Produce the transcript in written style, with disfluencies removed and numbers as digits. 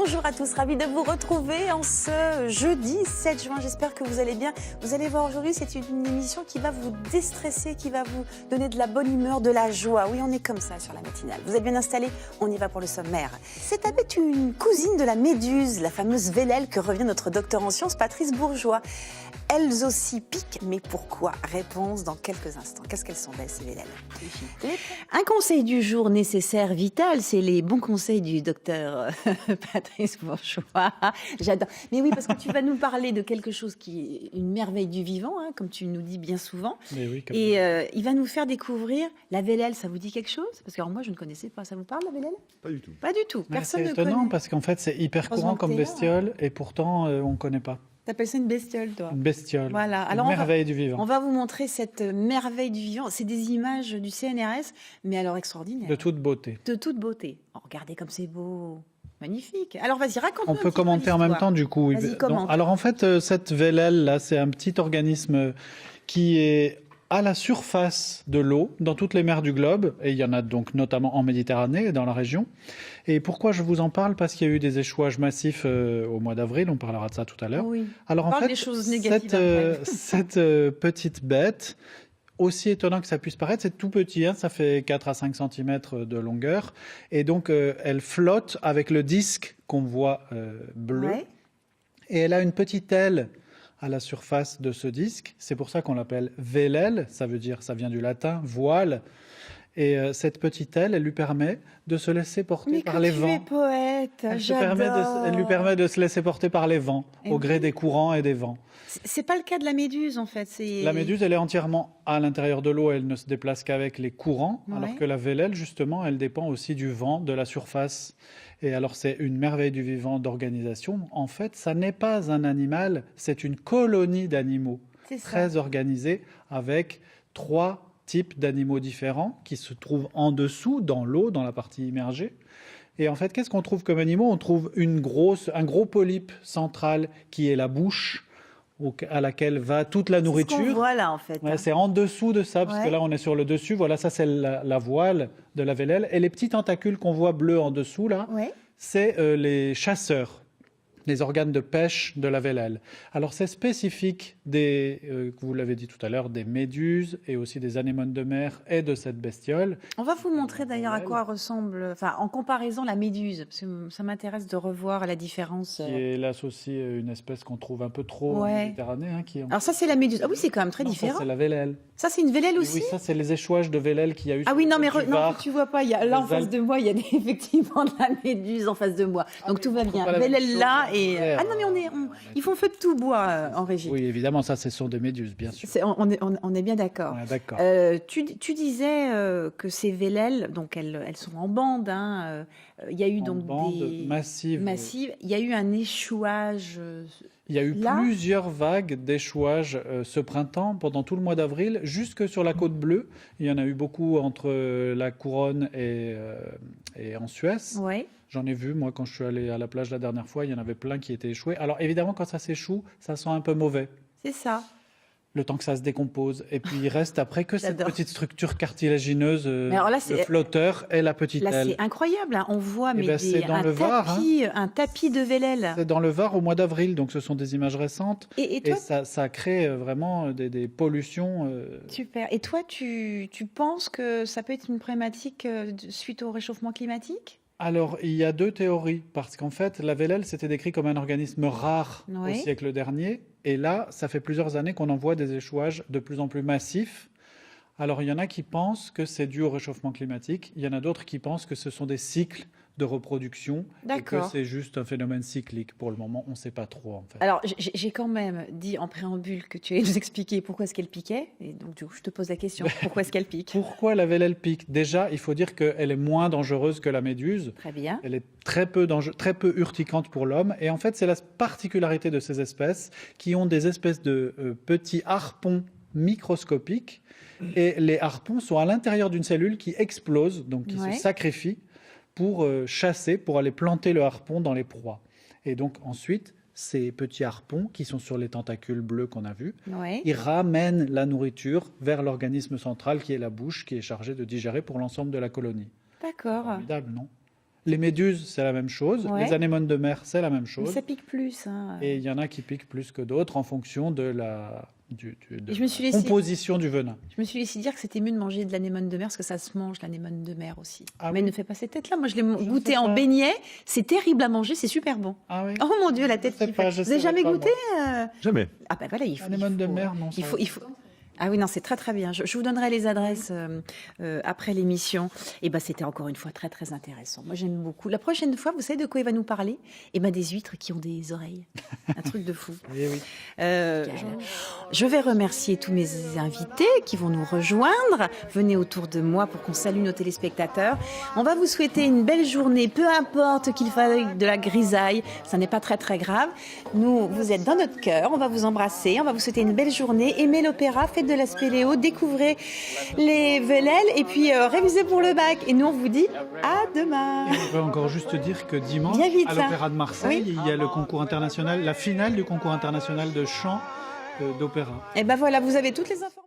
Bonjour à tous, ravi de vous retrouver en ce jeudi 7 juin. J'espère que vous allez bien. Vous allez voir aujourd'hui, c'est une émission qui va vous déstresser, qui va vous donner de la bonne humeur, de la joie. Oui, on est comme ça sur la matinale. Vous êtes bien installés, on y va pour le sommaire. Cette abeille est une cousine de la méduse, la fameuse vélèle que revient notre docteur en sciences Patrice Bourgeois. Elles aussi piquent, mais pourquoi? Réponse dans quelques instants. Qu'est-ce qu'elles sont belles, ces vélèles? Un conseil du jour nécessaire, vital, c'est les bons conseils du docteur Patrice Bourgeois. J'adore. Mais oui, parce que tu vas nous parler de quelque chose qui est une merveille du vivant, hein, comme tu nous dis bien souvent. Mais oui, Et il va nous faire découvrir la vélèle. Ça vous dit quelque chose? Parce que alors, moi, je ne connaissais pas. Ça vous parle, la vélèle? Pas du tout. Pas du tout. Personne c'est ne étonnant connaît. parce qu'en fait, c'est hyper courant comme Heureusement que t'es là, bestiole et pourtant, on ne connaît pas. T'appelles ça une bestiole, toi? Une bestiole, Voilà. une Alors, merveille du vivant. on va vous montrer cette merveille du vivant. C'est des images du CNRS, mais alors extraordinaires. De toute beauté. De toute beauté. Oh, regardez comme c'est beau. Magnifique. Alors, vas-y, raconte-nous. On peut commenter en même temps, du coup. Vas-y, commente. Alors, en fait, cette vélèle-là, c'est un petit organisme qui est à la surface de l'eau, dans toutes les mers du globe, et il y en a donc notamment en Méditerranée et dans la région. Et pourquoi je vous en parle? Parce qu'il y a eu des échouages massifs au mois d'avril, on parlera de ça tout à l'heure. Oui. Alors en Parle fait, des choses négatives cette petite bête, aussi étonnant que ça puisse paraître, c'est tout petit, hein, ça fait 4 à 5 cm de longueur, et donc elle flotte avec le disque qu'on voit bleu, Ouais. et elle a une petite aile à la surface de ce disque. C'est pour ça qu'on l'appelle vélèle, ça vient du latin, voile. Et cette petite aile, elle lui permet de se laisser porter Mais par les tu vents. es poète, j'adore. Elle lui permet de se laisser porter par les vents, Et au gré oui. des courants et des vents. C'est pas le cas de la méduse, en fait. La méduse, elle est entièrement à l'intérieur de l'eau, elle ne se déplace qu'avec les courants, Ouais. alors que la vélèle, justement, elle dépend aussi du vent, de la surface. Et alors, c'est une merveille du vivant d'organisation. En fait, ça n'est pas un animal, c'est une colonie d'animaux C'est ça. très organisée, avec 3 types d'animaux différents qui se trouvent en dessous, dans l'eau, dans la partie immergée. Et en fait, qu'est-ce qu'on trouve comme animaux? On trouve un gros polype central qui est la bouche, à laquelle va toute la C'est ce qu'on nourriture. voit là, en fait. Ouais, c'est en dessous de ça, parce Ouais. que là, on est sur le dessus. Voilà, ça, c'est la voile de la vélèle. Et les petits tentacules qu'on voit bleus en dessous, là, Ouais. c'est les chasseurs, les organes de pêche de la vélèle. Alors, c'est spécifique vous l'avez dit tout à l'heure, des méduses et aussi des anémones de mer et de cette bestiole. On va vous montrer d'ailleurs à quoi ressemble, enfin, en comparaison, la méduse. Parce que ça m'intéresse de revoir la différence. Qui est là aussi une espèce qu'on trouve un peu trop en Ouais. Méditerranée. Hein, qui est Alors, ça, c'est la méduse. Ah oui, c'est quand même très Non, ça, différent. c'est la vélèle. Ça, c'est une vélèle Et aussi? oui, ça, c'est les échouages de vélèle qu'il y a eu Ah sur oui, le non, côte mais du Var. tu vois pas, là en Les face Alpes. de moi, il y a effectivement de la méduse en face de moi. Donc oui, tout va on trouve bien. pas la même Vélèle chose, là mais et. après, Ah non, mais ils font feu de tout bois en régie. Oui, évidemment, ça, ce sont des méduses, bien sûr. On est bien d'accord. Ouais, d'accord. Tu disais que ces vélèles, donc elles sont en bande. Hein, il y a eu En donc bande des massive. massives. Il y a eu un échouage. Il y a eu Là plusieurs vagues d'échouages ce printemps, pendant tout le mois d'avril, jusque sur la côte bleue. Il y en a eu beaucoup entre la Couronne et en Suez. Ouais. J'en ai vu, moi, quand je suis allé à la plage la dernière fois, il y en avait plein qui étaient échoués. Alors évidemment, quand ça s'échoue, ça sent un peu mauvais, C'est ça. le temps que ça se décompose. Et puis il reste après que cette J'adore. petite structure cartilagineuse, alors là, le c'est- flotteur et la petite Là, aile. c'est incroyable. Hein. On voit Eh mais ben, c'est dans un le Var, un tapis de vélèle. C'est dans le Var au mois d'avril, donc ce sont des images récentes. Et Et toi, ça crée vraiment des pollutions. super. Et toi, tu penses que ça peut être une problématique suite au réchauffement climatique? Alors, il y a 2 théories, parce qu'en fait, la vélèle, c'était décrit comme un organisme rare Oui. au siècle dernier. Et là, ça fait plusieurs années qu'on en voit des échouages de plus en plus massifs. Alors, il y en a qui pensent que c'est dû au réchauffement climatique. Il y en a d'autres qui pensent que ce sont des cycles de reproduction et que D'accord. c'est juste un phénomène cyclique. Pour le moment, on ne sait pas trop, en fait. Alors, j'ai quand même dit en préambule que tu allais nous expliquer pourquoi est-ce qu'elle piquait. Et donc, du coup, je te pose la question. Pourquoi est-ce qu'elle pique? Pourquoi la vélèle pique? Déjà, il faut dire qu'elle est moins dangereuse que la méduse. Très bien. Elle est très peu urticante pour l'homme. Et en fait, c'est la particularité de ces espèces qui ont des espèces de petits harpons microscopiques. Et les harpons sont à l'intérieur d'une cellule qui explose, donc qui Ouais. se sacrifie pour chasser, pour aller planter le harpon dans les proies. Et donc ensuite, ces petits harpons qui sont sur les tentacules bleus qu'on a vus, Ouais. ils ramènent la nourriture vers l'organisme central qui est la bouche, qui est chargé de digérer pour l'ensemble de la colonie. D'accord. Formidable, non? Les méduses, c'est la même chose. Ouais. Les anémones de mer, c'est la même Mais chose. ça pique plus. Hein. Et il y en a qui piquent plus que d'autres en fonction de la Je me suis laissé- composition du venin. Je me suis laissé dire que c'était mieux de manger de l'anémone de mer parce que ça se mange, l'anémone de mer aussi. Ah Mais oui. ne fais pas cette tête-là. Moi, je l'ai ne goûté sais en pas. beignet. C'est terrible à manger, c'est super bon. Ah oui. Oh mon Dieu, la tête sais qui pas, fait. je Vous avez savais jamais pas, goûté Jamais. Ah ben voilà, il faut. Anémone de mer, non. Il ça- faut. Ah oui, non, c'est très très bien. Je vous donnerai les adresses après l'émission. Et ben, c'était encore une fois très très intéressant. Moi, j'aime beaucoup. La prochaine fois, vous savez de quoi il va nous parler? Et ben, des huîtres qui ont des oreilles. Un truc de fou. Eh oui. Je vais remercier tous mes invités qui vont nous rejoindre. Venez autour de moi pour qu'on salue nos téléspectateurs. On va vous souhaiter une belle journée, peu importe qu'il faille de la grisaille, ça n'est pas très très grave. Nous, vous êtes dans notre cœur, on va vous embrasser, on va vous souhaiter une belle journée. Aimez l'opéra, faites de la spéléo, découvrez les Vélèles et puis révisez pour le bac. Et nous, on vous dit à demain. Et on peut encore juste dire que dimanche, Bien vite, à là. l'Opéra de Marseille, Oui. il y a le concours international, la finale du concours international de chant d'opéra. Et ben voilà, vous avez toutes les informations.